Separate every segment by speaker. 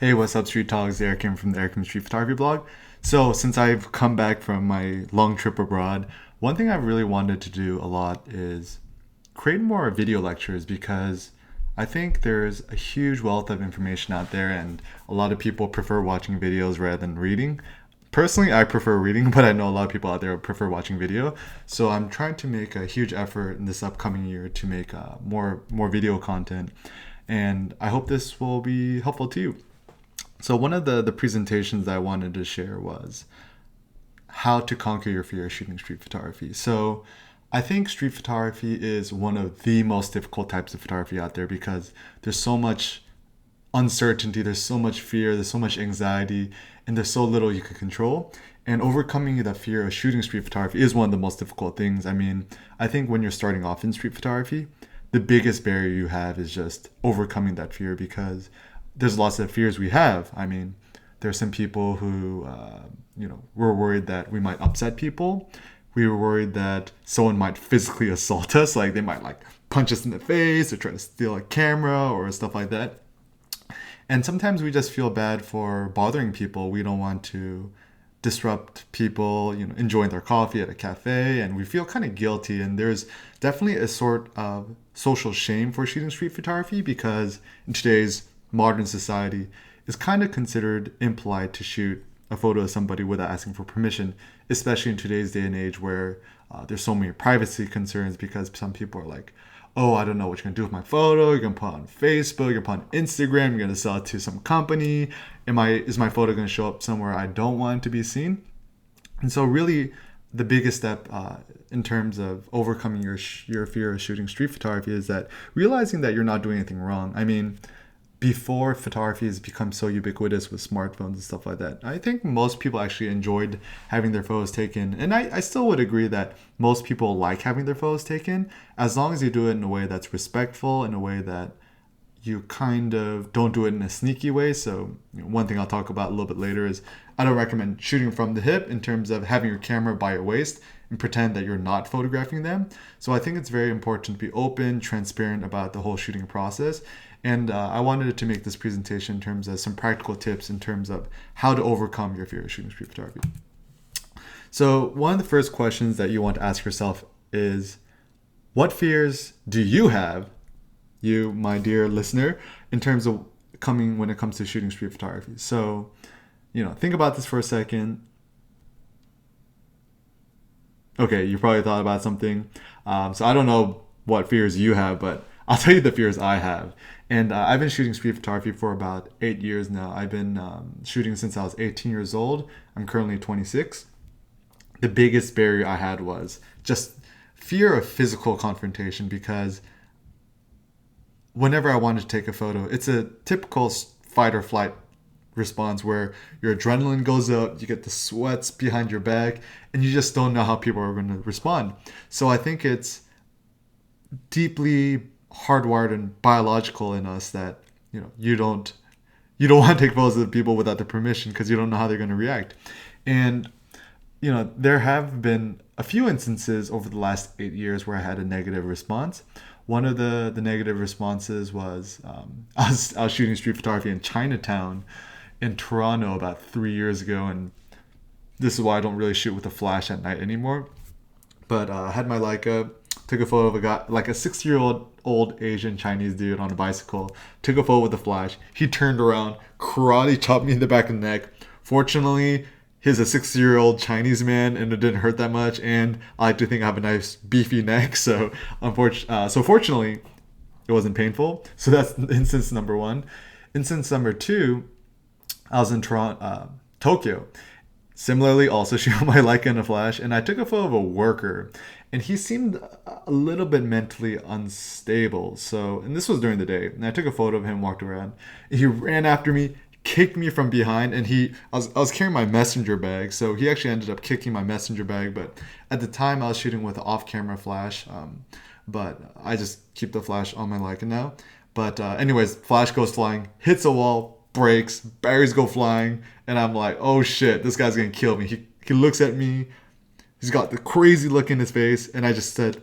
Speaker 1: Hey, what's up, Street Talks? Eric here from the Eric from Street Photography blog. So, since I've come back from my long trip abroad, one thing I've really wanted to do a lot is create more video lectures because I think there's a huge wealth of information out there, and a lot of people prefer watching videos rather than reading. Personally, I prefer reading, but I know a lot of people out there prefer watching video. So I'm trying to make a huge effort in this upcoming year to make more video content, and I hope this will be helpful to you. So one of the presentations that I wanted to share was how to conquer your fear of shooting street photography. So I think street photography is one of the most difficult types of photography out there because there's so much uncertainty, there's so much fear, there's so much anxiety, and there's so little you can control. And overcoming that fear of shooting street photography is one of the most difficult things. I mean, I think when you're starting off in street photography, the biggest barrier you have is just overcoming that fear because there's lots of fears we have. I mean, there's some people who, were worried that we might upset people. We were worried that someone might physically assault us, like they might like punch us in the face or try to steal a camera or stuff like that. And sometimes we just feel bad for bothering people. We don't want to disrupt people, enjoying their coffee at a cafe, and we feel kind of guilty. And there's definitely a sort of social shame for shooting street photography because in today's modern society, it's kind of considered impolite to shoot a photo of somebody without asking for permission, especially in today's day and age where there's so many privacy concerns because some people are like, oh, I don't know what you're gonna do with my photo. You're gonna put it on Facebook, you're gonna put it on Instagram, you're gonna sell it to some company. Is my photo gonna show up somewhere I don't want it to be seen? And so really the biggest step in terms of overcoming your fear of shooting street photography is that realizing that you're not doing anything wrong. I mean, before photography has become so ubiquitous with smartphones and stuff like that, I think most people actually enjoyed having their photos taken. And I still would agree that most people like having their photos taken as long as you do it in a way that's respectful, in a way that you kind of don't do it in a sneaky way. So, one thing I'll talk about a little bit later is I don't recommend shooting from the hip in terms of having your camera by your waist and pretend that you're not photographing them. So I think it's very important to be open, transparent about the whole shooting process. And I wanted to make this presentation in terms of some practical tips in terms of how to overcome your fear of shooting street photography. So one of the first questions that you want to ask yourself is, what fears do you have, you, my dear listener, in terms of coming when it comes to shooting street photography? So, think about this for a second. Okay, you probably thought about something. So I don't know what fears you have, but I'll tell you the fears I have. And I've been shooting street photography for about 8 years now. I've been shooting since I was 18 years old. I'm currently 26. The biggest barrier I had was just fear of physical confrontation because whenever I wanted to take a photo, it's a typical fight or flight response where your adrenaline goes up, you get the sweats behind your back, and you just don't know how people are going to respond. So I think it's deeply hardwired and biological in us that you don't want to take photos of people without their permission because you don't know how they're going to react. And there have been a few instances over the last 8 years where I had a negative response. One of the negative responses was I was shooting street photography in Chinatown in Toronto about 3 years ago, and this is why I don't really shoot with a flash at night anymore. But I had my Leica, took a photo of a guy, like a 6-year-old old Asian Chinese dude on a bicycle, took a photo with a flash. He turned around, karate chopped me in the back of the neck. Fortunately, he's a 6-year-old Chinese man, and it didn't hurt that much. And I like to think I have a nice beefy neck, so fortunately, it wasn't painful. So that's instance number one. Instance number two, I was in Tokyo. Similarly, also shooting my Leica in a flash, and I took a photo of a worker, and he seemed a little bit mentally unstable. So, and this was during the day, and I took a photo of him, walked around. He ran after me, kicked me from behind, and I was carrying my messenger bag, so he actually ended up kicking my messenger bag. But at the time, I was shooting with an off-camera flash, but I just keep the flash on my Leica now. But anyways, flash goes flying, hits a wall, breaks, batteries go flying, and I'm like, oh shit, this guy's gonna kill me. He looks at me, he's got the crazy look in his face, and I just said,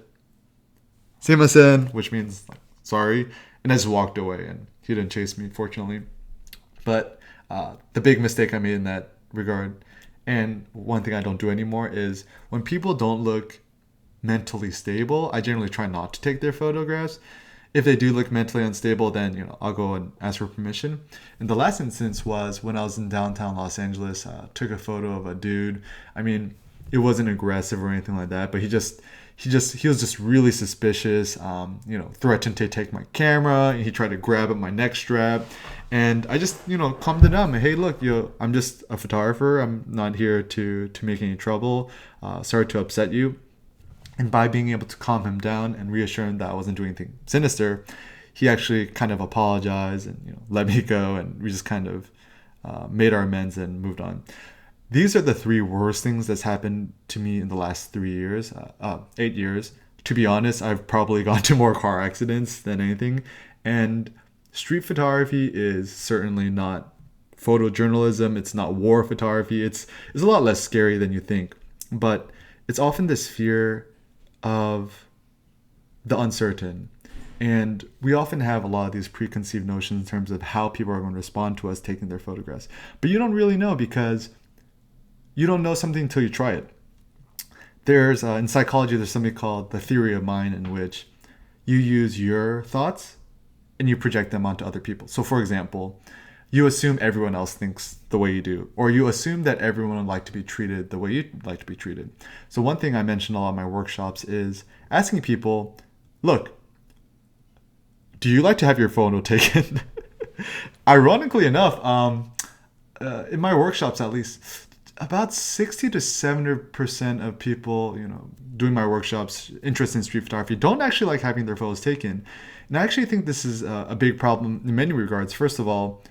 Speaker 1: "Sumimasen," which means like, sorry, and I just walked away, and he didn't chase me, fortunately. But The big mistake I made in that regard, and one thing I don't do anymore, is when people don't look mentally stable, I generally try not to take their photographs. If they do look mentally unstable, then I'll go and ask for permission. And the last instance was when I was in downtown Los Angeles. Took a photo of a dude. I mean, it wasn't aggressive or anything like that, but he was just really suspicious. Threatened to take my camera, and he tried to grab at my neck strap. And I just calmed it down. Hey, look, I'm just a photographer. I'm not here to make any trouble. Sorry to upset you. And by being able to calm him down and reassure him that I wasn't doing anything sinister, he actually kind of apologized and let me go, and we just kind of made our amends and moved on. These are the three worst things that's happened to me in the last 3 years, 8 years. To be honest, I've probably gone to more car accidents than anything. And street photography is certainly not photojournalism. It's not war photography. It's a lot less scary than you think. But it's often this fear of the uncertain. And we often have a lot of these preconceived notions in terms of how people are going to respond to us taking their photographs. But you don't really know, because you don't know something until you try it. There's in psychology, there's something called the theory of mind, in which you use your thoughts and you project them onto other people. So for example, you assume everyone else thinks the way you do, or you assume that everyone would like to be treated the way you'd like to be treated. So one thing I mentioned a lot in my workshops is asking people, look, do you like to have your photo taken? Ironically enough, in my workshops, at least, about 60 to 70% of people, doing my workshops, interested in street photography, don't actually like having their photos taken. And I actually think this is a big problem in many regards. First of all,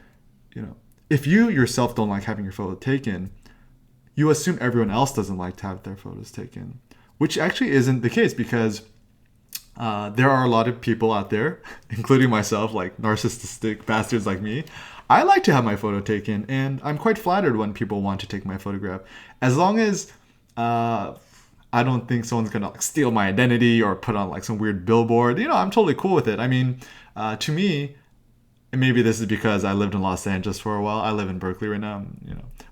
Speaker 1: if you yourself don't like having your photo taken, you assume everyone else doesn't like to have their photos taken, which actually isn't the case, because there are a lot of people out there, including myself, like narcissistic bastards like me. I like to have my photo taken, and I'm quite flattered when people want to take my photograph, as long as I don't think someone's gonna steal my identity or put on some weird billboard. I'm totally cool with it. I mean, to me, and maybe this is because I lived in Los Angeles for a while. I live in Berkeley right now,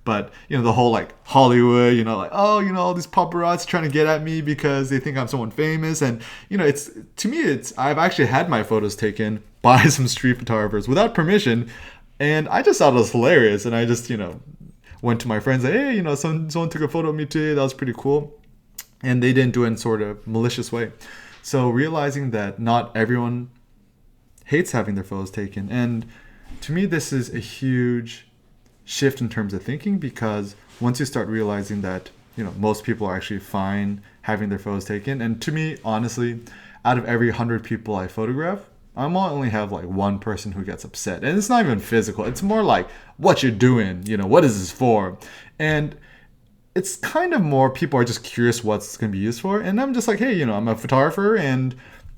Speaker 1: But the whole Hollywood, all these paparazzi trying to get at me because they think I'm someone famous, and it's, to me, I've actually had my photos taken by some street photographers without permission, and I just thought it was hilarious, and I just went to my friends, like, hey, someone took a photo of me today. That was pretty cool, and they didn't do it in sort of malicious way. So realizing that not everyone hates having their photos taken. And to me, this is a huge shift in terms of thinking, because once you start realizing that, most people are actually fine having their photos taken. And to me, honestly, out of every 100 people I photograph, I might only have one person who gets upset. And it's not even physical. It's more like, what you're doing, what is this for? And it's kind of more people are just curious what's going to be used for. And I'm just like, hey, I'm a photographer, and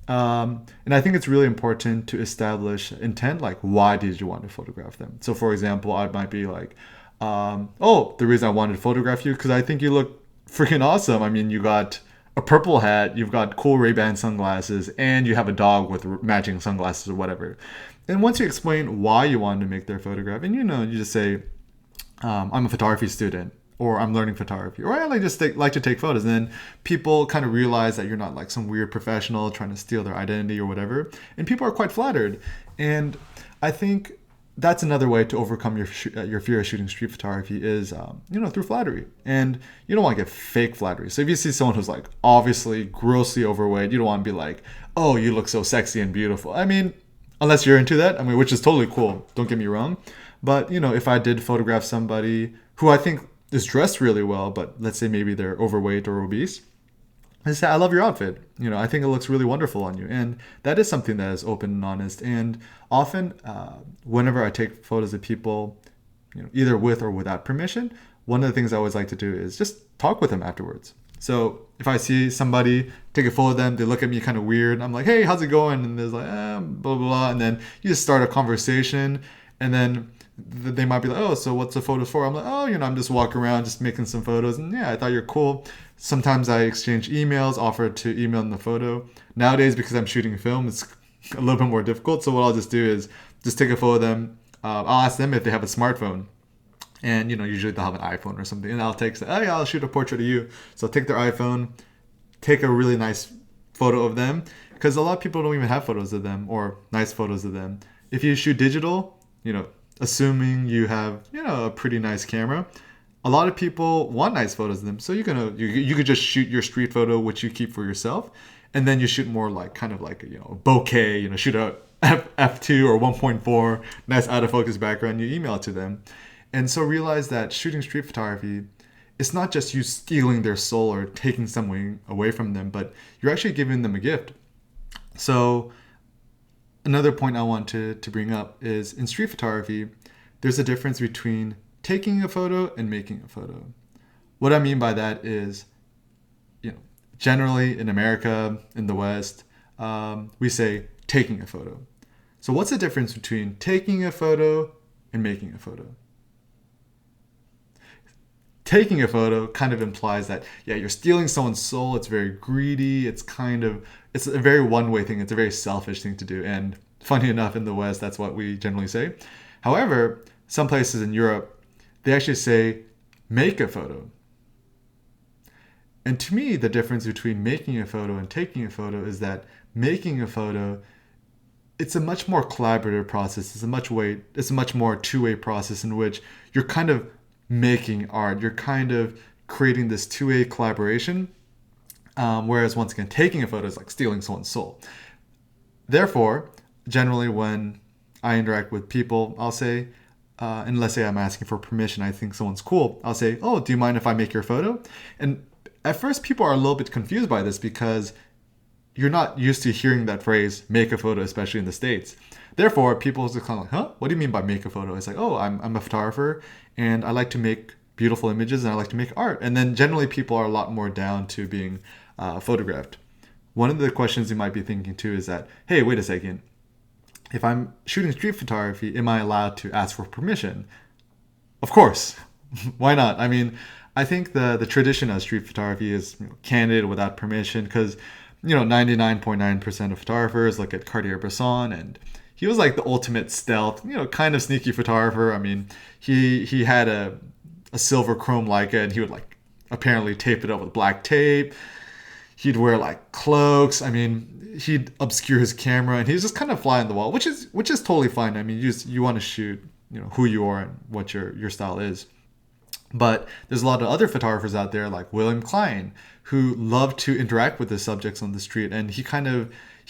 Speaker 1: I think it's really important to establish intent, like why did you want to photograph them? So for example, I might be like, the reason I wanted to photograph you because I think you look freaking awesome. I mean, you got a purple hat, you've got cool Ray-Ban sunglasses, and you have a dog with matching sunglasses or whatever. And once you explain why you wanted to make their photograph, and you just say, I'm a photography student, or I'm learning photography, or I like to take photos. And then people kind of realize that you're not like some weird professional trying to steal their identity or whatever. And people are quite flattered. And I think that's another way to overcome your fear of shooting street photography is, through flattery. And you don't want to get fake flattery. So if you see someone who's obviously grossly overweight, you don't want to be like, oh, you look so sexy and beautiful. I mean, unless you're into that, which is totally cool. Don't get me wrong. But, if I did photograph somebody who I think is dressed really well, but let's say maybe they're overweight or obese, I say, I love your outfit. I think it looks really wonderful on you. And that is something that is open and honest. And often, whenever I take photos of people, either with or without permission, one of the things I always like to do is just talk with them afterwards. So if I see somebody, take a photo of them, they look at me kind of weird, I'm like, hey, how's it going? And there's blah, blah, blah. And then you just start a conversation, and then they might be like, oh, so what's the photo for? I'm like, oh, I'm just walking around, just making some photos. And yeah, I thought you're cool. Sometimes I exchange emails, offer to email in the photo. Nowadays, because I'm shooting film, it's a little bit more difficult. So what I'll just do is just take a photo of them. I'll ask them if they have a smartphone. And usually they'll have an iPhone or something, and I'll take, oh yeah, I'll shoot a portrait of you. So I'll take their iPhone, take a really nice photo of them, because a lot of people don't even have photos of them or nice photos of them. If you shoot digital, assuming you have a pretty nice camera, a lot of people want nice photos of them. So you could just shoot your street photo, which you keep for yourself, and then you shoot more like kind of like a bokeh, shoot a f2 or 1.4, nice out of focus background, you email it to them. And so realize that shooting street photography, it's not just you stealing their soul or taking something away from them, but you're actually giving them a gift. So another point I want to bring up is in street photography, there's a difference between taking a photo and making a photo. What I mean by that is, generally in America, in the West, we say taking a photo. So what's the difference between taking a photo and making a photo? Taking a photo kind of implies that, yeah, you're stealing someone's soul. It's very greedy. It's a very one-way thing. It's a very selfish thing to do. And funny enough, in the West, that's what we generally say. However, some places in Europe, they actually say, make a photo. And to me, the difference between making a photo and taking a photo is that making a photo, it's a much more collaborative process. It's a much more two-way process in which you're kind of making art. You're kind of creating this two-way collaboration. Whereas once again, taking a photo is like stealing someone's soul. Therefore, generally when I interact with people, I'll say, and let's say I'm asking for permission, I think someone's cool, I'll say, oh, do you mind if I make your photo? And at first people are a little bit confused by this because you're not used to hearing that phrase, make a photo, especially in the States. Therefore, people are kind of like, huh? What do you mean by make a photo? It's like, oh, I'm a photographer and I like to make beautiful images and I like to make art. And then generally people are a lot more down to being photographed. One of the questions you might be thinking too is that, hey, wait a second. If I'm shooting street photography, am I allowed to ask for permission? Of course. Why not? I mean, I think the tradition of street photography is candid without permission because 99.9% of photographers look at Cartier-Bresson, and he was like the ultimate stealth, kind of sneaky photographer. I mean, he had a silver chrome Leica, and he would like apparently tape it up with black tape. He'd wear like cloaks. I mean, he'd obscure his camera, and he's just kind of fly on the wall, which is totally fine. I mean, you want to shoot, who you are and what your style is. But there's a lot of other photographers out there like William Klein who love to interact with the subjects on the street, and he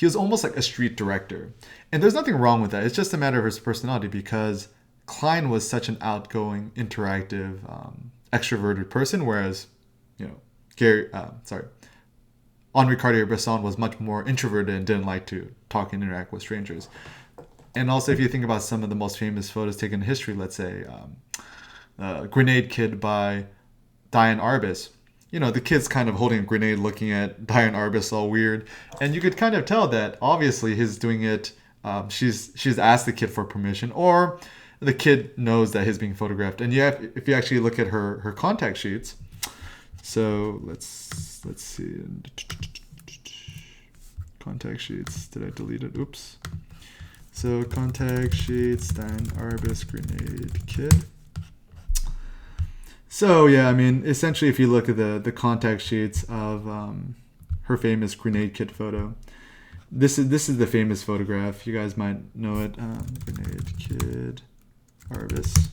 Speaker 1: was almost like a street director. And there's nothing wrong with that. It's just a matter of his personality because Klein was such an outgoing, interactive, extroverted person, whereas Henri Cartier-Bresson was much more introverted and didn't like to talk and interact with strangers. And also, if you think about some of the most famous photos taken in history, let's say Grenade Kid by Diane Arbus. The kid's kind of holding a grenade looking at Diane Arbus all weird. And you could kind of tell that obviously he's doing it, she's asked the kid for permission, or the kid knows that he's being photographed. And if you actually look at her contact sheets, so let's see. Contact sheets, did I delete it? Oops. So contact sheets, Diane Arbus, Grenade Kid. So yeah, I mean, essentially, if you look at the contact sheets of her famous Grenade Kid photo, this is the famous photograph. You guys might know it. Grenade Kid, Arbus.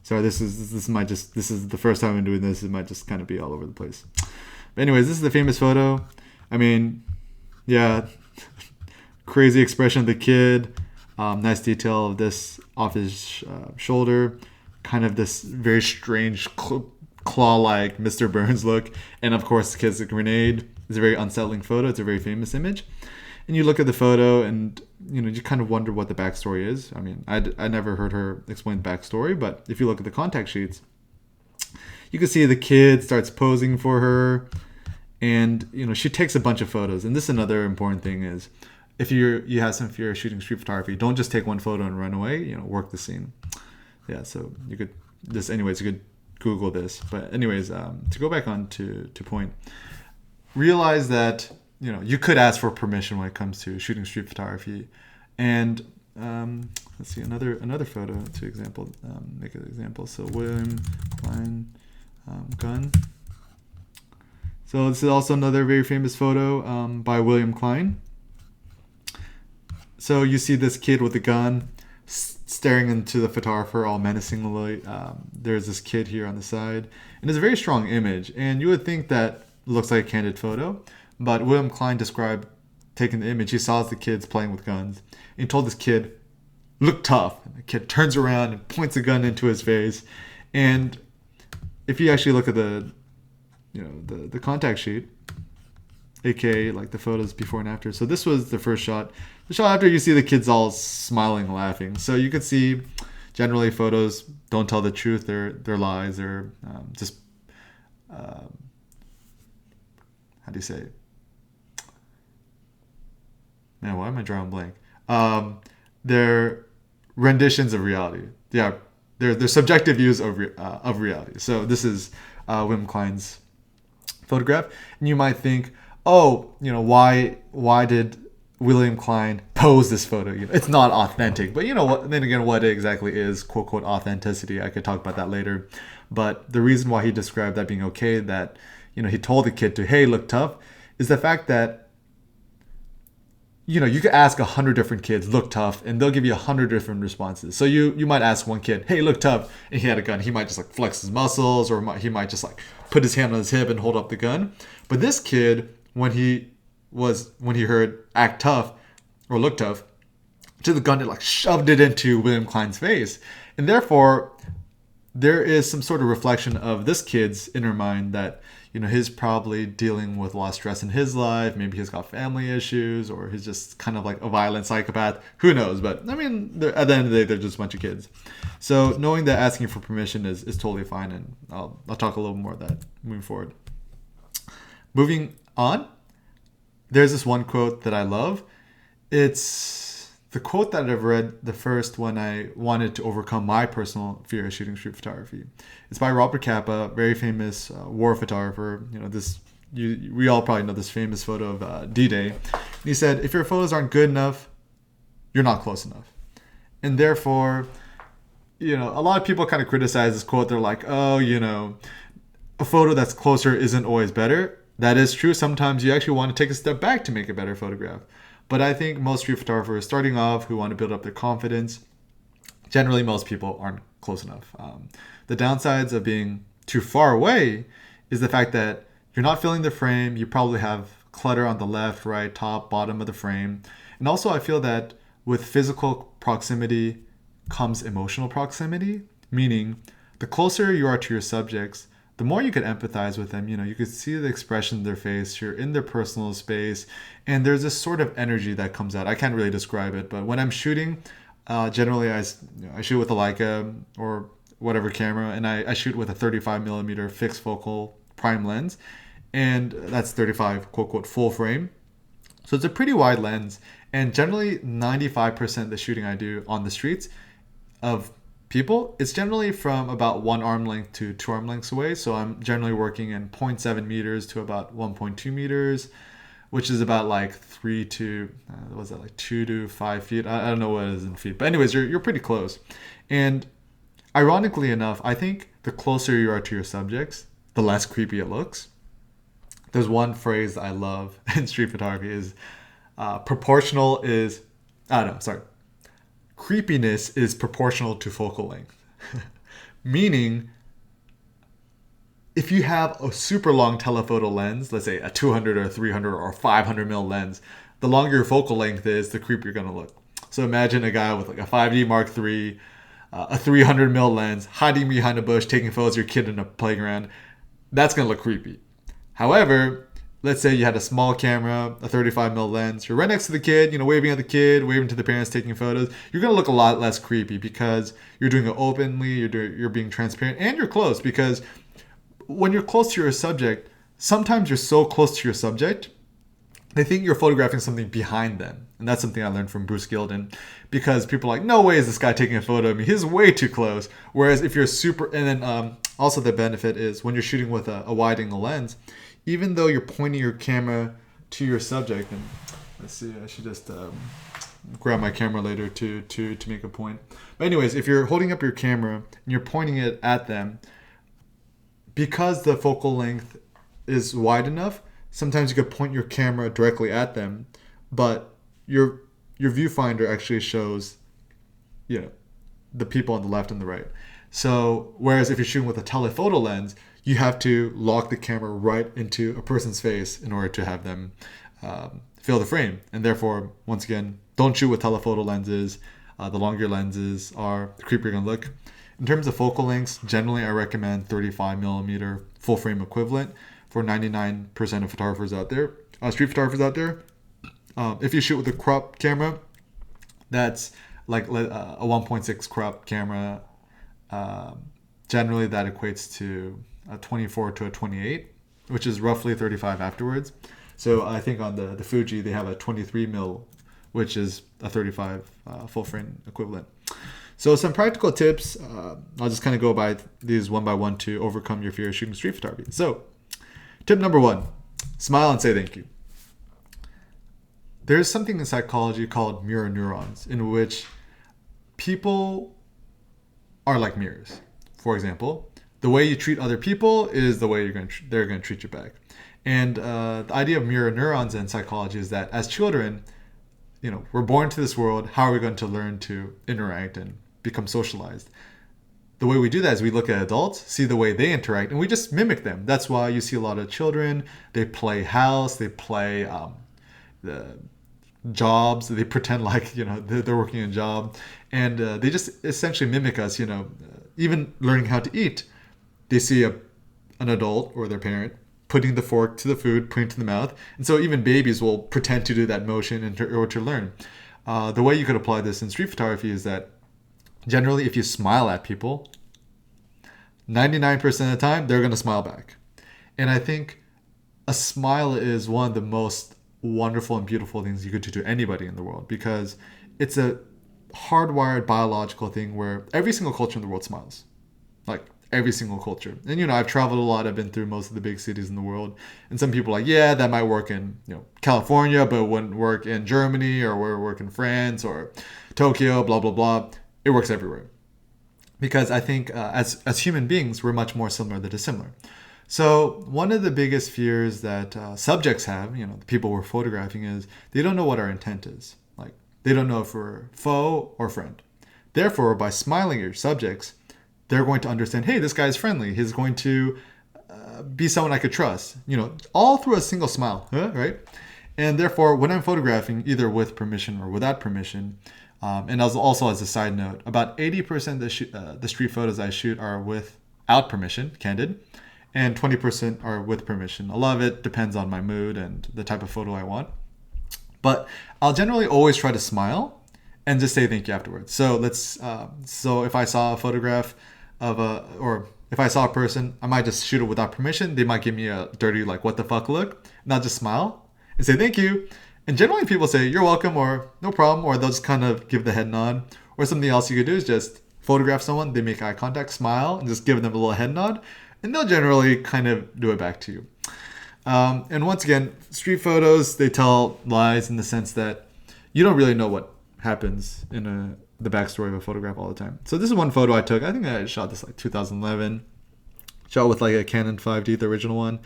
Speaker 1: Sorry, this is the first time I'm doing this. It might just kind of be all over the place. But anyways, this is the famous photo. I mean, yeah, crazy expression of the kid. Nice detail of this off his shoulder. Kind of this very strange claw-like Mr. Burns look. And of course, the kid's grenade. It's a very unsettling photo. It's a very famous image. And you look at the photo and, you kind of wonder what the backstory is. I mean, I never heard her explain the backstory, but if you look at the contact sheets, you can see the kid starts posing for her. And, she takes a bunch of photos. And this is another important thing is, if you have some fear of shooting street photography, don't just take one photo and run away, work the scene. Yeah, so you could Google this. But anyways, to go back on to point, realize that, you could ask for permission when it comes to shooting street photography. And let's see, another photo to example, make an example. So William Klein gun. So this is also another very famous photo by William Klein. So you see this kid with a gun staring into the photographer all menacingly. There's this kid here on the side. And it's a very strong image. And you would think that looks like a candid photo. But William Klein described taking the image. He saw the kids playing with guns. And he told this kid, look tough. And the kid turns around and points a gun into his face. And if you actually look at the contact sheet, aka like the photos before and after. So this was the first shot. The shot after, you see the kids all smiling and laughing. So you could see generally photos don't tell the truth. They're lies. They're just how do you say? Man, why am I drawing blank? They're renditions of reality. Yeah, they're subjective views of reality. So this is William Klein's photograph, and you might think, oh, why did William Klein pose this photo? It's not authentic. But you know what? Then again, what exactly is quote unquote authenticity? I could talk about that later. But the reason why he described that being okay, that he told the kid to, hey, look tough, is the fact that you could ask 100 different kids, look tough, and they'll give you 100 different responses. So you might ask one kid, hey, look tough, and he had a gun. He might just like flex his muscles, or he might just like put his hand on his hip and hold up the gun. But this kid, when he heard act tough or look tough, to the gun, it like shoved it into William Klein's face. And therefore, there is some sort of reflection of this kid's inner mind that he's probably dealing with a lot of stress in his life. Maybe he's got family issues, or he's just kind of like a violent psychopath. Who knows? But I mean, at the end of the day, they're just a bunch of kids. So knowing that asking for permission is totally fine, and I'll talk a little more of that moving forward. Moving on, there's this one quote that I love. It's the quote that I've read the first when I wanted to overcome my personal fear of shooting street photography. It's by Robert Capa, very famous war photographer. We all probably know this famous photo of D-Day. And he said, if your photos aren't good enough, you're not close enough. And therefore, a lot of people kind of criticize this quote. They're like, oh, a photo that's closer isn't always better. That is true. Sometimes you actually want to take a step back to make a better photograph. But I think most street photographers starting off who want to build up their confidence, generally most people aren't close enough. The downsides of being too far away is the fact that you're not filling the frame. You probably have clutter on the left, right, top, bottom of the frame. And also I feel that with physical proximity comes emotional proximity, meaning the closer you are to your subjects, the more you could empathize with them. You could see the expression in their face. You're in their personal space, and there's this sort of energy that comes out. I can't really describe it, but when I'm shooting, generally I shoot with a Leica or whatever camera, and I shoot with a 35mm fixed focal prime lens, and that's 35 quote unquote full frame. So it's a pretty wide lens, and generally 95% of the shooting I do on the streets of people, it's generally from about 1 arm length to 2 arm lengths away. So I'm generally working in 0.7 meters to about 1.2 meters, which is about like 2 to 5 feet. I don't know what it is in feet, but anyways, you're pretty close. And ironically enough, I think the closer you are to your subjects, the less creepy it looks. There's one phrase that I love in street photography is creepiness is proportional to focal length. Meaning, if you have a super long telephoto lens, let's say a 200 or 300 or 500 mil lens, the longer your focal length is, the creepier you're going to look. So imagine a guy with like a 5D Mark III, a 300 mil lens, hiding behind a bush, taking photos of your kid in a playground. That's going to look creepy. However, let's say you had a small camera, a 35mm lens. You're right next to the kid, waving at the kid, waving to the parents, taking photos. You're going to look a lot less creepy because you're doing it openly, you're being transparent, and you're close. Because when you're close to your subject, sometimes you're so close to your subject, they think you're photographing something behind them. And that's something I learned from Bruce Gilden, because people are like, no way is this guy taking a photo of me. He's way too close. Whereas if you're and then also the benefit is when you're shooting with a wide angle lens, even though you're pointing your camera to your subject, and let's see, I should just grab my camera later to make a point. But anyways, if you're holding up your camera and you're pointing it at them, because the focal length is wide enough, sometimes you could point your camera directly at them, but your viewfinder actually shows, you know, the people on the left and the right. So whereas if you're shooting with a telephoto lens, you have to lock the camera right into a person's face in order to have them fill the frame. And therefore, once again, don't shoot with telephoto lenses. The longer lenses are, the creepier you're gonna look. In terms of focal lengths, generally I recommend 35 millimeter full frame equivalent for 99% of photographers out there, street photographers out there. If you shoot with a crop camera, that's like a 1.6 crop camera. Generally that equates to a 24 to a 28, which is roughly 35 afterwards. So I think on the Fuji, they have a 23 mil, which is a 35 full frame equivalent. So some practical tips, I'll just kind of go by these one by one to overcome your fear of shooting street photography. So tip number 1, smile and say thank you. There's something in psychology called mirror neurons, in which people are like mirrors. For example, the way you treat other people is the way they're going to treat you back. And the idea of mirror neurons in psychology is that as children, we're born to this world. How are we going to learn to interact and become socialized? The way we do that is we look at adults, see the way they interact, and we just mimic them. That's why you see a lot of children, they play house, they play the jobs, they pretend like they're working a job, and they just essentially mimic us. Even learning how to eat, they see an adult or their parent putting the fork to the food, putting it to the mouth, and so even babies will pretend to do that motion in order to learn. The way you could apply this in street photography is that generally, if you smile at people, 99% of the time they're going to smile back. And I think a smile is one of the most wonderful and beautiful things you could do to anybody in the world, because it's a hardwired biological thing where every single culture in the world smiles. Like every single culture. And I've traveled a lot, I've been through most of the big cities in the world, and some people are like, yeah, that might work in California, but it wouldn't work in Germany, or would work in France or Tokyo, blah blah blah. It works everywhere, because I think as human beings we're much more similar than dissimilar. So one of the biggest fears that subjects have, the people we're photographing, is they don't know what our intent is. Like they don't know if we're foe or friend. Therefore, by smiling at your subjects, they're going to understand, hey, this guy's friendly. He's going to be someone I could trust. All through a single smile, right? And therefore, when I'm photographing, either with permission or without permission, and also as a side note, about 80% of the street photos I shoot are without permission, candid, and 20% are with permission. A lot of it depends on my mood and the type of photo I want. But I'll generally always try to smile and just say thank you afterwards. So so if I saw a photograph or if I saw a person, I might just shoot it without permission. They might give me a dirty, like, what the fuck look, and I'll just smile and say thank you. And generally people say, you're welcome, or no problem, or they'll just kind of give the head nod. Or something else you could do is just photograph someone, they make eye contact, smile, and just give them a little head nod, and they'll generally kind of do it back to you. And once again, street photos, they tell lies in the sense that you don't really know what happens in the backstory of a photograph all the time. So this is one photo I took. I think I shot this like 2011. Shot with like a Canon 5D, the original one.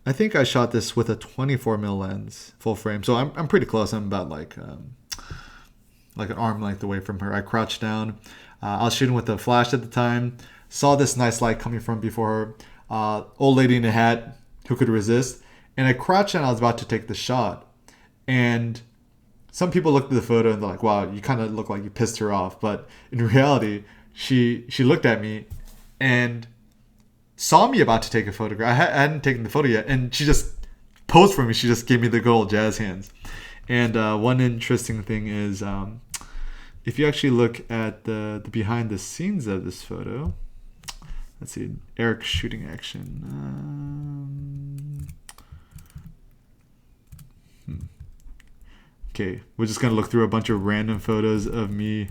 Speaker 1: I think I shot this with a 24mm lens, full frame. So I'm pretty close. I'm about like an arm length away from her. I crouched down. I was shooting with a flash at the time. Saw this nice light coming from before her. Old lady in a hat, who could resist? And I crouched down. I was about to take the shot, and some people looked at the photo and they're like, wow, you kind of look like you pissed her off. But in reality, she looked at me and saw me about to take a photograph. I hadn't taken the photo yet, and she just posed for me. She just gave me the good old jazz hands. And one interesting thing is, if you actually look at the behind the scenes of this photo, let's see, Eric's shooting action. Okay, we're just going to look through a bunch of random photos of me.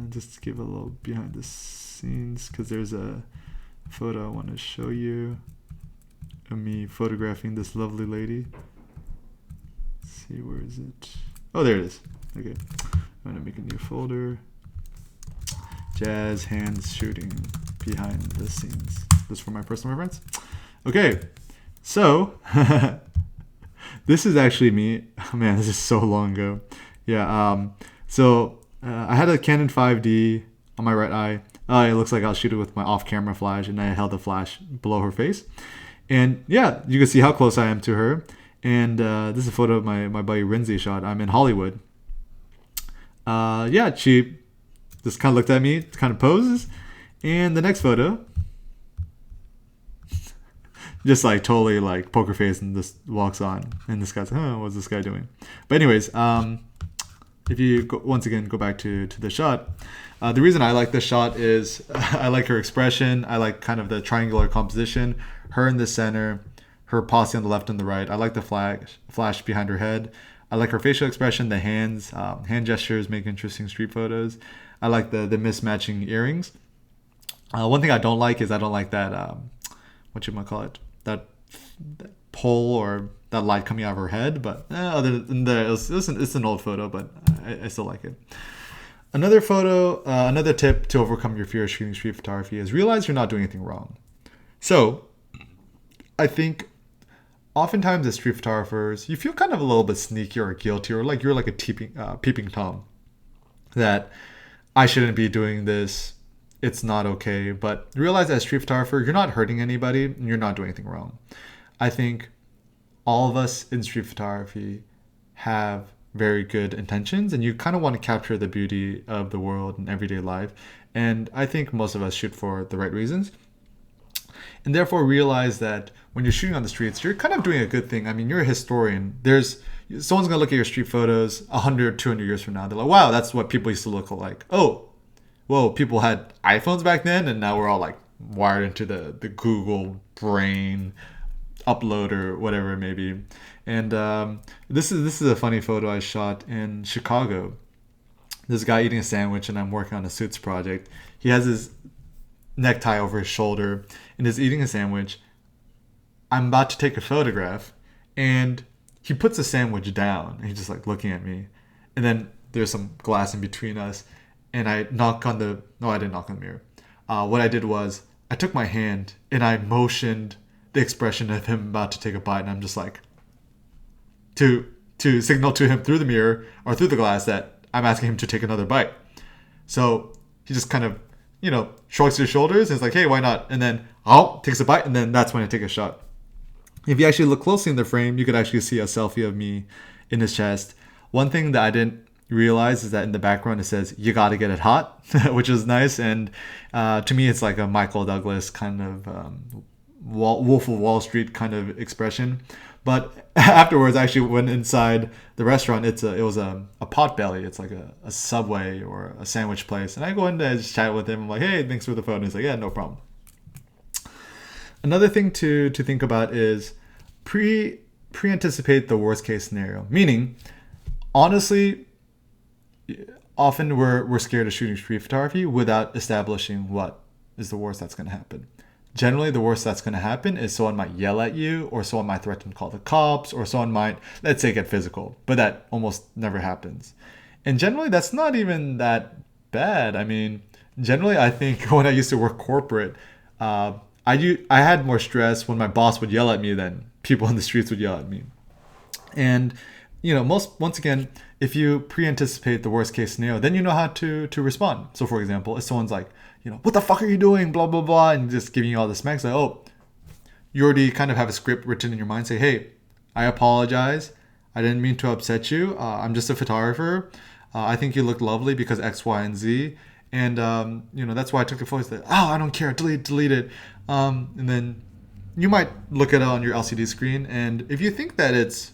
Speaker 1: Just to give a little behind the scenes, because there's a photo I want to show you of me photographing this lovely lady. Let's see, where is it? Oh, there it is. Okay. I'm going to make a new folder. Jazz hands shooting behind the scenes. This is for my personal reference. Okay. So, this is actually me. Oh, man, this is so long ago. Yeah. I had a Canon 5D on my right eye. It looks like I'll shoot it with my off-camera flash, and I held the flash below her face. And yeah, you can see how close I am to her. And this is a photo of my buddy Rinzi shot. I'm in Hollywood. Yeah, she just kind of looked at me, kind of poses. And the next photo, just like totally like poker face and just walks on. And this guy's like, oh, what's this guy doing? But anyways, if you once again go back to the shot, the reason I like this shot is I like her expression. I like kind of the triangular composition, her in the center, her posse on the left and the right. I like the flash behind her head. I like her facial expression, the hands, hand gestures make interesting street photos. I like the mismatching earrings. One thing I don't like is I don't like that, what you might call it, that pole or that light coming out of her head. But other than that, it's an old photo, but I still like it. Another photo, another tip to overcome your fear of shooting street photography is realize you're not doing anything wrong. So, I think oftentimes as street photographers, you feel kind of a little bit sneaky or guilty, or like you're like a peeping Tom, that I shouldn't be doing this. It's not okay. But realize as a street photographer, you're not hurting anybody and you're not doing anything wrong. I think all of us in street photography have very good intentions, and you kind of want to capture the beauty of the world and everyday life. And I think most of us shoot for the right reasons. And therefore realize that when you're shooting on the streets, you're kind of doing a good thing. I mean, you're a historian. Someone's going to look at your street photos 100, 200 years from now. They're like, wow, that's what people used to look like. Oh, whoa, people had iPhones back then, and now we're all like wired into the Google brain uploader, whatever it may be. And this is a funny photo I shot in Chicago. This guy eating a sandwich, and I'm working on a suits project. He has his necktie over his shoulder and is eating a sandwich. I'm about to take a photograph, and he puts the sandwich down. And he's just like looking at me, and then there's some glass in between us, and I didn't knock on the mirror. What I did was I took my hand and I motioned the expression of him about to take a bite, and I'm just like to signal to him through the mirror or through the glass that I'm asking him to take another bite. So he just kind of, shrugs his shoulders and is like, hey, why not? And then takes a bite, and then that's when I take a shot. If you actually look closely in the frame, you could actually see a selfie of me in his chest. One thing that I didn't realize is that in the background it says, you gotta get it hot, which is nice. And to me, it's like a Michael Douglas kind of Wolf of Wall Street kind of expression. But afterwards, I actually went inside the restaurant. It was a Potbelly. It's like a Subway or a sandwich place. And I go in there and just chat with him. I'm like, hey, thanks for the photo. He's like, yeah, no problem. Another thing to think about is pre-anticipate the worst case scenario. Meaning, honestly, often we're scared of shooting street photography without establishing what is the worst that's going to happen. Generally, the worst that's going to happen is someone might yell at you, or someone might threaten to call the cops, or someone might, let's say, get physical. But that almost never happens. And generally, that's not even that bad. I mean, generally, I think when I used to work corporate, I had more stress when my boss would yell at me than people in the streets would yell at me. And once again, if you pre-anticipate the worst case scenario, then you know how to respond. So for example, if someone's like, what the fuck are you doing? Blah, blah, blah. And just giving you all the smacks. Like, oh, you already kind of have a script written in your mind. Say, hey, I apologize. I didn't mean to upset you. I'm just a photographer. I think you look lovely because X, Y, and Z. And, that's why I took the photos. That, I don't care. Delete it. And then you might look at it on your LCD screen. And if you think that it's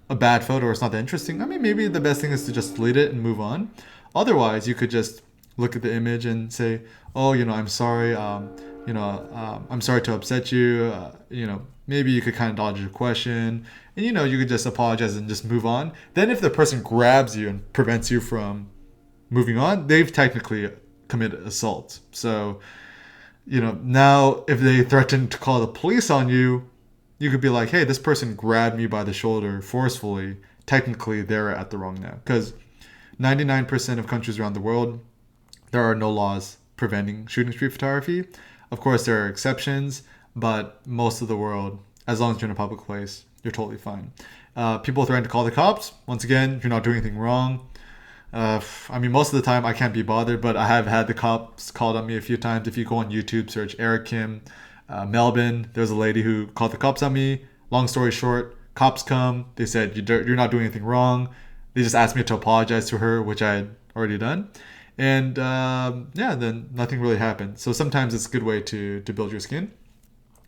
Speaker 1: a bad photo or it's not that interesting, I mean, maybe the best thing is to just delete it and move on. Otherwise, you could just look at the image and say, oh, I'm sorry. I'm sorry to upset you. Maybe you could kind of dodge your question. And, you could just apologize and just move on. Then if the person grabs you and prevents you from moving on, they've technically committed assault. So, now if they threaten to call the police on you, you could be like, hey, this person grabbed me by the shoulder forcefully. technically they're at the wrong now. Because 99% of countries around the world, there are no laws preventing shooting street photography. Of course, there are exceptions, but most of the world, as long as you're in a public place, you're totally fine. People threaten to call the cops. Once again, you're not doing anything wrong. I mean, most of the time I can't be bothered, but I have had the cops called on me a few times. If you go on YouTube, search Eric Kim, Melbourne, there's a lady who called the cops on me. Long story short, cops come. They said, you're not doing anything wrong. They just asked me to apologize to her, which I had already done. And yeah, then nothing really happened. So sometimes it's a good way to build your skin.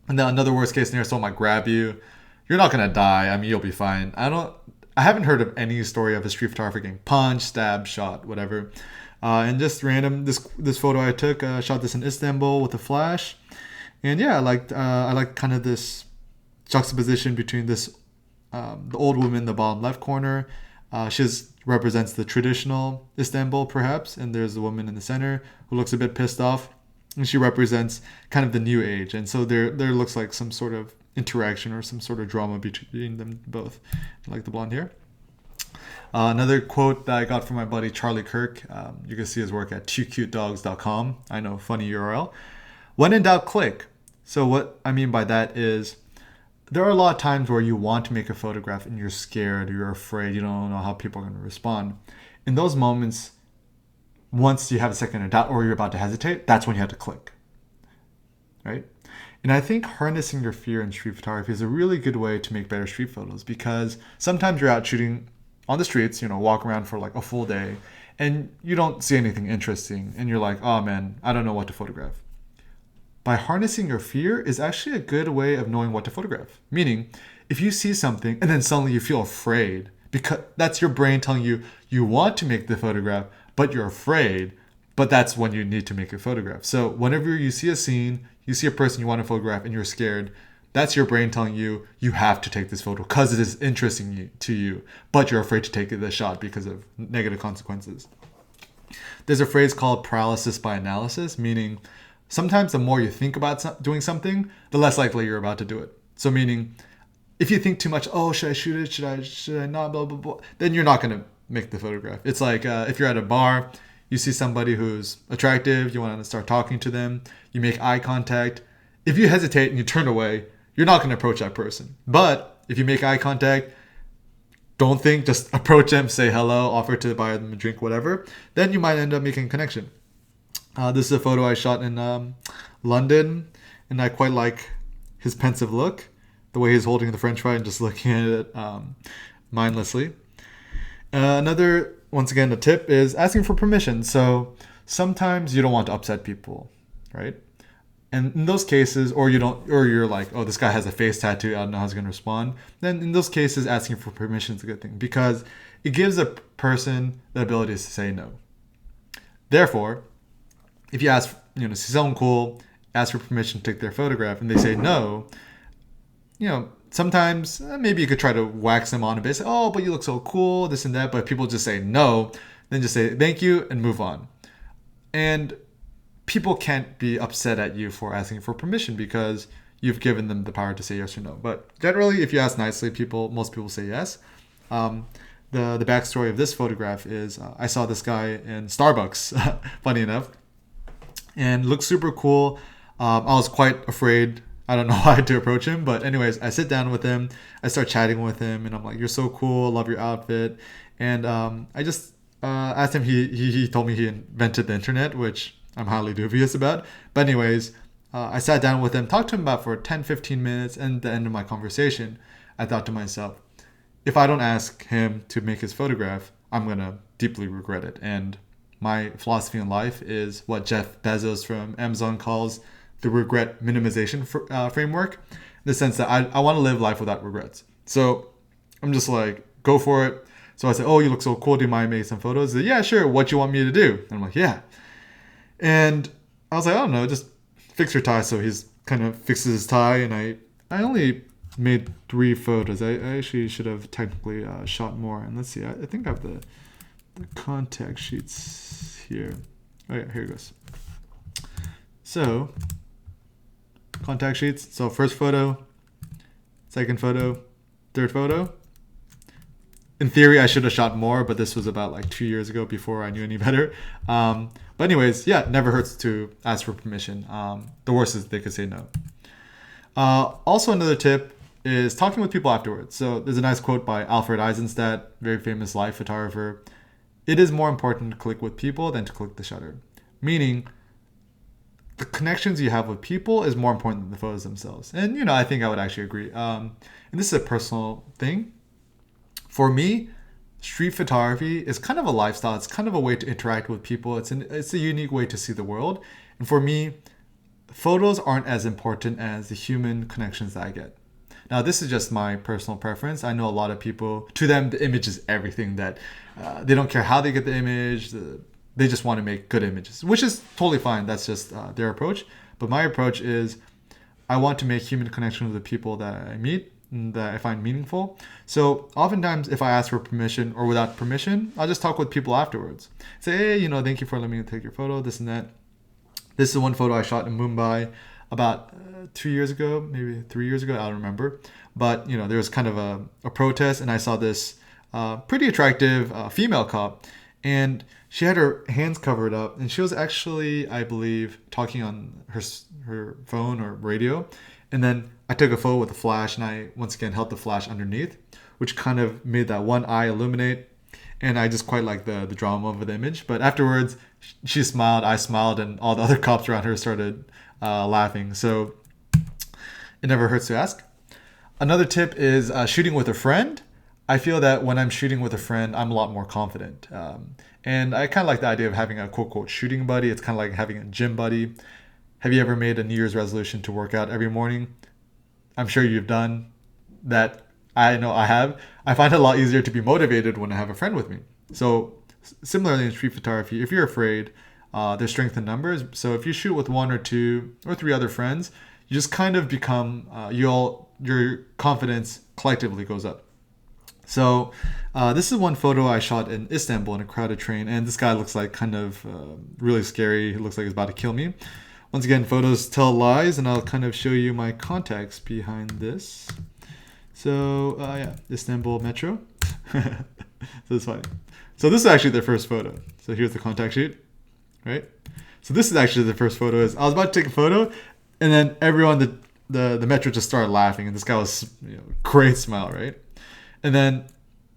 Speaker 1: And then another worst case scenario, someone might grab you. You're not gonna die. I mean, you'll be fine. I haven't heard of any story of a street photographer getting punched, stabbed, shot, whatever. And just random, this photo I took, shot this in Istanbul with a flash. And yeah, I liked kind of this juxtaposition between this the old woman in the bottom left corner. She represents the traditional Istanbul, perhaps, and there's the woman in the center who looks a bit pissed off, and she represents kind of the new age. And so there looks like some sort of interaction or some sort of drama between them both. I like the blonde hair. Another quote that I got from my buddy Charlie Kirk. You can see his work at twocutedogs.com. I know, funny URL. When in doubt, click. So what I mean by that is, there are a lot of times where you want to make a photograph and you're scared, or you're afraid, you don't know how people are going to respond. In those moments, once you have a second of doubt or you're about to hesitate, that's when you have to click, right? And I think harnessing your fear in street photography is a really good way to make better street photos, because sometimes you're out shooting on the streets, walk around for like a full day, and you don't see anything interesting, and you're like, oh man, I don't know what to photograph. By harnessing your fear is actually a good way of knowing what to photograph. Meaning, if you see something and then suddenly you feel afraid, because that's your brain telling you you want to make the photograph, but you're afraid, but that's when you need to make a photograph. So whenever you see a scene, you see a person you want to photograph and you're scared, that's your brain telling you you have to take this photo because it is interesting to you, but you're afraid to take the shot because of negative consequences. There's a phrase called paralysis by analysis, meaning sometimes the more you think about doing something, the less likely you're about to do it. So meaning, if you think too much, oh, should I shoot it? Should I not? Blah, blah, blah. Then you're not going to make the photograph. It's like if you're at a bar, you see somebody who's attractive, you want to start talking to them, you make eye contact. If you hesitate and you turn away, you're not going to approach that person. But if you make eye contact, don't think, just approach them, say hello, offer to buy them a drink, whatever. Then you might end up making a connection. This is a photo I shot in London, and I quite like his pensive look, the way he's holding the french fry and just looking at it mindlessly. Another, once again, a tip is asking for permission. So sometimes you don't want to upset people, right? And in those cases, or you're like, oh, this guy has a face tattoo, I don't know how he's going to respond. Then in those cases, asking for permission is a good thing, because it gives a person the ability to say no. Therefore, if you ask, see someone cool, ask for permission to take their photograph, and they say no, sometimes maybe you could try to wax them on a bit, say, oh, but you look so cool, this and that. But people just say no, then just say thank you and move on. And people can't be upset at you for asking for permission because you've given them the power to say yes or no. But generally, if you ask nicely, most people say yes. The backstory of this photograph is I saw this guy in Starbucks, funny enough, and looked super cool. I was quite afraid. I don't know how to approach him, but anyways, I sit down with him. I start chatting with him, and I'm like, "You're so cool. Love your outfit." And I just asked him. He told me he invented the internet, which I'm highly dubious about. But anyways, I sat down with him, talked to him about for 10-15 minutes, and at the end of my conversation, I thought to myself, if I don't ask him to make his photograph, I'm gonna deeply regret it. And my philosophy in life is what Jeff Bezos from Amazon calls the regret minimization framework, in the sense that I want to live life without regrets. So I'm just like, go for it. So I said, oh, you look so cool. Do you mind making some photos? He said, yeah, sure. What you want me to do? And I'm like, yeah. And I was like, I don't know, just fix your tie. So he's kind of fixes his tie, and I only made 3 photos. I actually should have technically shot more. And let's see, I think I have the contact sheets here. Oh yeah, here it goes. So contact sheets. So first photo, second photo, third photo. in theory, I should have shot more, but this was about like 2 years ago before I knew any better. But anyways, yeah, never hurts to ask for permission. The worst is they could say no. Also, another tip is talking with people afterwards. So there's a nice quote by Alfred Eisenstadt, very famous live photographer. It is more important to click with people than to click the shutter. Meaning, the connections you have with people is more important than the photos themselves. And, I think I would actually agree. And this is a personal thing. For me, street photography is kind of a lifestyle. It's kind of a way to interact with people. It's a unique way to see the world. And for me, photos aren't as important as the human connections that I get. Now, this is just my personal preference. I know a lot of people, to them, the image is everything. That they don't care how they get the image. They just want to make good images, which is totally fine. That's just their approach. But my approach is I want to make human connection with the people that I meet and that I find meaningful. So oftentimes, if I ask for permission or without permission, I'll just talk with people afterwards. Say, hey, thank you for letting me take your photo, this and that. This is one photo I shot in Mumbai about 2 years ago, maybe 3 years ago, I don't remember. But, there was kind of a protest, and I saw this pretty attractive female cop. And she had her hands covered up, and she was actually, I believe, talking on her phone or radio. And then I took a photo with a flash, and I, once again, held the flash underneath, which kind of made that one eye illuminate. And I just quite like the drama of the image. But afterwards, she smiled, I smiled, and all the other cops around her started laughing. So it never hurts to ask. Another tip is shooting with a friend. I feel that when I'm shooting with a friend, I'm a lot more confident. And I kind of like the idea of having a quote shooting buddy. It's kind of like having a gym buddy. Have you ever made a New Year's resolution to work out every morning? I'm sure you've done that. I know I have. I find it a lot easier to be motivated when I have a friend with me. So similarly in street photography, if you're afraid, there's strength in numbers. So if you shoot with 1 or 2 or 3 other friends, you just kind of become, your confidence collectively goes up. So this is one photo I shot in Istanbul in a crowded train, and this guy looks like kind of really scary. He looks like he's about to kill me. Once again, photos tell lies, and I'll kind of show you my context behind this. So yeah, Istanbul Metro. So it's funny. So this is actually their first photo. So here's the contact sheet, right? So this is actually the first photo. I was about to take a photo, and then everyone, the Metro just started laughing, and this guy was, great smile, right? And then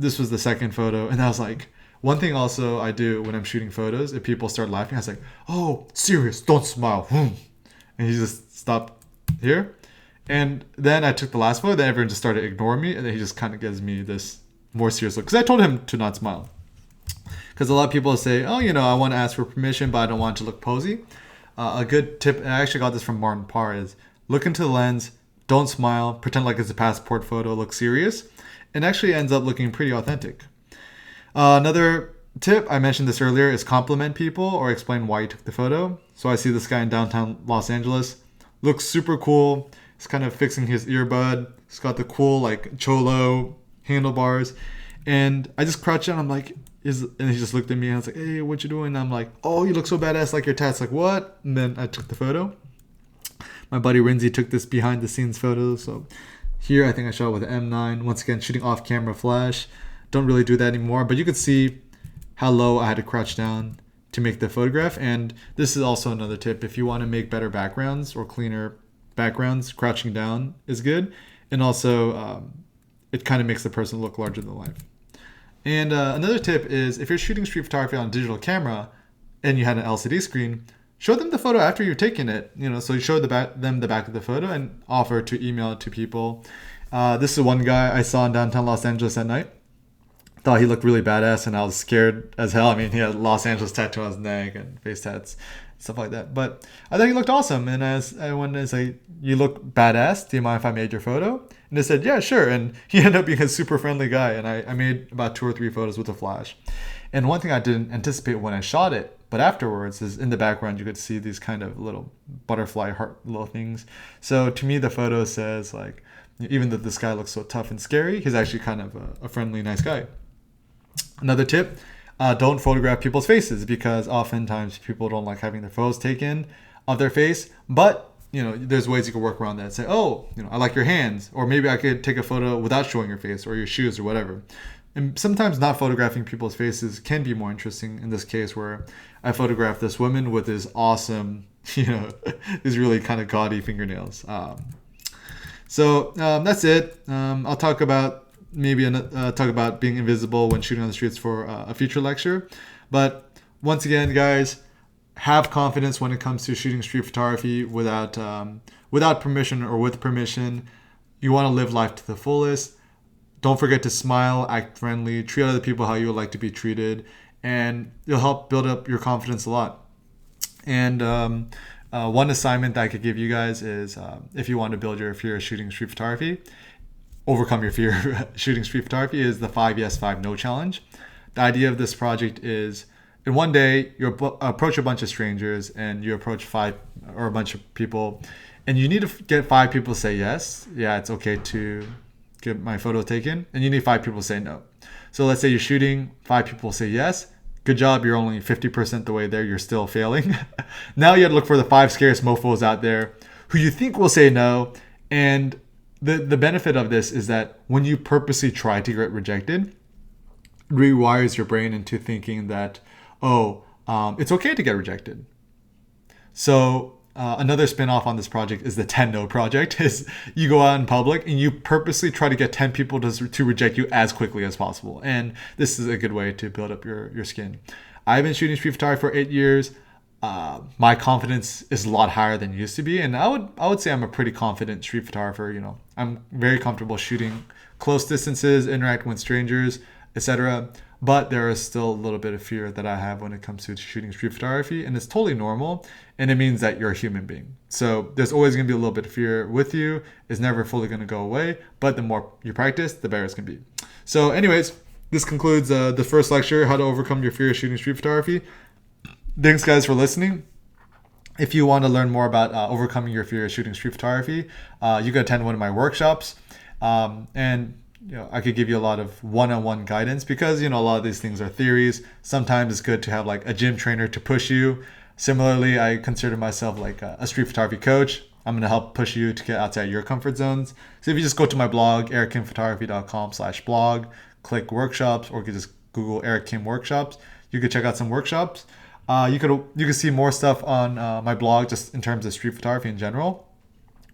Speaker 1: this was the second photo, and I was like, one thing also I do when I'm shooting photos, if people start laughing, I was like, oh, serious, don't smile. And he just stopped here. And then I took the last photo, then everyone just started ignoring me, and then he just kind of gives me this more serious look. Because I told him to not smile. Because a lot of people say, oh, I want to ask for permission, but I don't want to look posy. A good tip, and I actually got this from Martin Parr, is look into the lens, don't smile, pretend like it's a passport photo, look serious. It actually ends up looking pretty authentic. Another tip, I mentioned this earlier, is compliment people or explain why you took the photo. So I see this guy in downtown Los Angeles. Looks super cool. He's kind of fixing his earbud. He's got the cool cholo handlebars. And I just crouched down. I'm like, and he just looked at me and I was like, hey, what you doing? And I'm like, oh, you look so badass like your tats. Like, what? And then I took the photo. My buddy Rinzi took this behind the scenes photo. So here, I think I shot with an M9. Once again, shooting off camera flash. Don't really do that anymore. But you could see how low I had to crouch down to make the photograph. And this is also another tip. If you want to make better backgrounds or cleaner backgrounds, crouching down is good. And also, it kind of makes the person look larger than life. And another tip is if you're shooting street photography on a digital camera and you had an LCD screen, show them the photo after you've taken it. So you show them the back of the photo and offer to email it to people. This is one guy I saw in downtown Los Angeles at night. Thought he looked really badass, and I was scared as hell. I mean, he had Los Angeles tattoo on his neck and face tats, stuff like that. But I thought he looked awesome. And as I wanted to say, you look badass. Do you mind if I made your photo? And they said, yeah, sure. And he ended up being a super friendly guy. And I made about 2 or 3 photos with a flash. And one thing I didn't anticipate when I shot it, but afterwards, is in the background, you could see these kind of little butterfly heart little things. So to me, the photo says, even though this guy looks so tough and scary, he's actually kind of a friendly, nice guy. Another tip, don't photograph people's faces, because oftentimes people don't like having their photos taken of their face. But, there's ways you can work around that. Say, oh, I like your hands. Or maybe I could take a photo without showing your face or your shoes or whatever. And sometimes not photographing people's faces can be more interesting. In this case, where I photographed this woman with this awesome, these really kind of gaudy fingernails. So that's it. I'll talk about talk about being invisible when shooting on the streets for a future lecture. But once again, guys, have confidence when it comes to shooting street photography without permission or with permission. You want to live life to the fullest. Don't forget to smile, act friendly, treat other people how you would like to be treated, and it'll help build up your confidence a lot. And one assignment that I could give you guys is if you want to build your fear of shooting street photography, overcome your fear of shooting street photography, is the 5 yes, 5 no challenge. The idea of this project is in one day, you approach a bunch of strangers and you approach five or a bunch of people, and you need to get 5 people to say yes. Yeah, it's okay to get my photo taken. And you need 5 people to say no. So let's say you're shooting, 5 people say yes. Good job, you're only 50% the way there, you're still failing. Now you have to look for the 5 scariest mofos out there who you think will say no. And the benefit of this is that when you purposely try to get rejected, it rewires your brain into thinking that, it's okay to get rejected. So another spin-off on this project is the 10 no project. Is you go out in public and you purposely try to get 10 people to reject you as quickly as possible. And this is a good way to build up your skin. I've been shooting street photography for 8 years. My confidence is a lot higher than it used to be, and I would say I'm a pretty confident street photographer. I'm very comfortable shooting close distances, interacting with strangers, etc. But there is still a little bit of fear that I have when it comes to shooting street photography, and it's totally normal, and it means that you're a human being. So there's always going to be a little bit of fear with you. It's never fully going to go away, but the more you practice, the better it's going to be. So anyways, this concludes the first lecture, how to overcome your fear of shooting street photography. Thanks, guys, for listening. If you want to learn more about overcoming your fear of shooting street photography, you can attend one of my workshops. And I could give you a lot of one-on-one guidance because, a lot of these things are theories. Sometimes it's good to have like a gym trainer to push you. Similarly, I consider myself like a street photography coach. I'm going to help push you to get outside your comfort zones. So if you just go to my blog, erickinphotography.com/blog, click workshops, or you can just Google Eric Kim workshops. You could check out some workshops. You could see more stuff on my blog just in terms of street photography in general.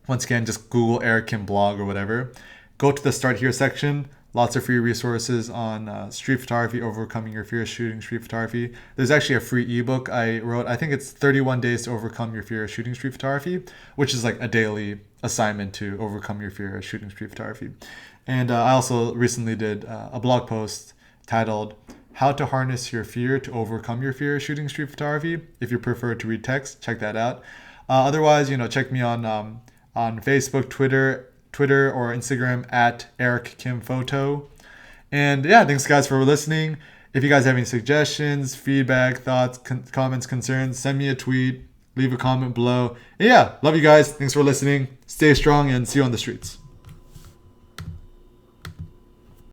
Speaker 1: Once again, just Google Eric Kim blog or whatever. Go to the Start Here section. Lots of free resources on street photography, overcoming your fear of shooting street photography. There's actually a free ebook I wrote. I think it's 31 days to overcome your fear of shooting street photography, which is like a daily assignment to overcome your fear of shooting street photography. And I also recently did a blog post titled How to Harness Your Fear to Overcome Your Fear of Shooting Street Photography. If you prefer to read text, check that out. Otherwise, check me on Facebook, Twitter or Instagram at Eric Kim Photo. And yeah, thanks guys for listening. If you guys have any suggestions, feedback, thoughts, comments, concerns, send me a tweet, leave a comment below. And yeah, love you guys. Thanks for listening. Stay strong and see you on the streets.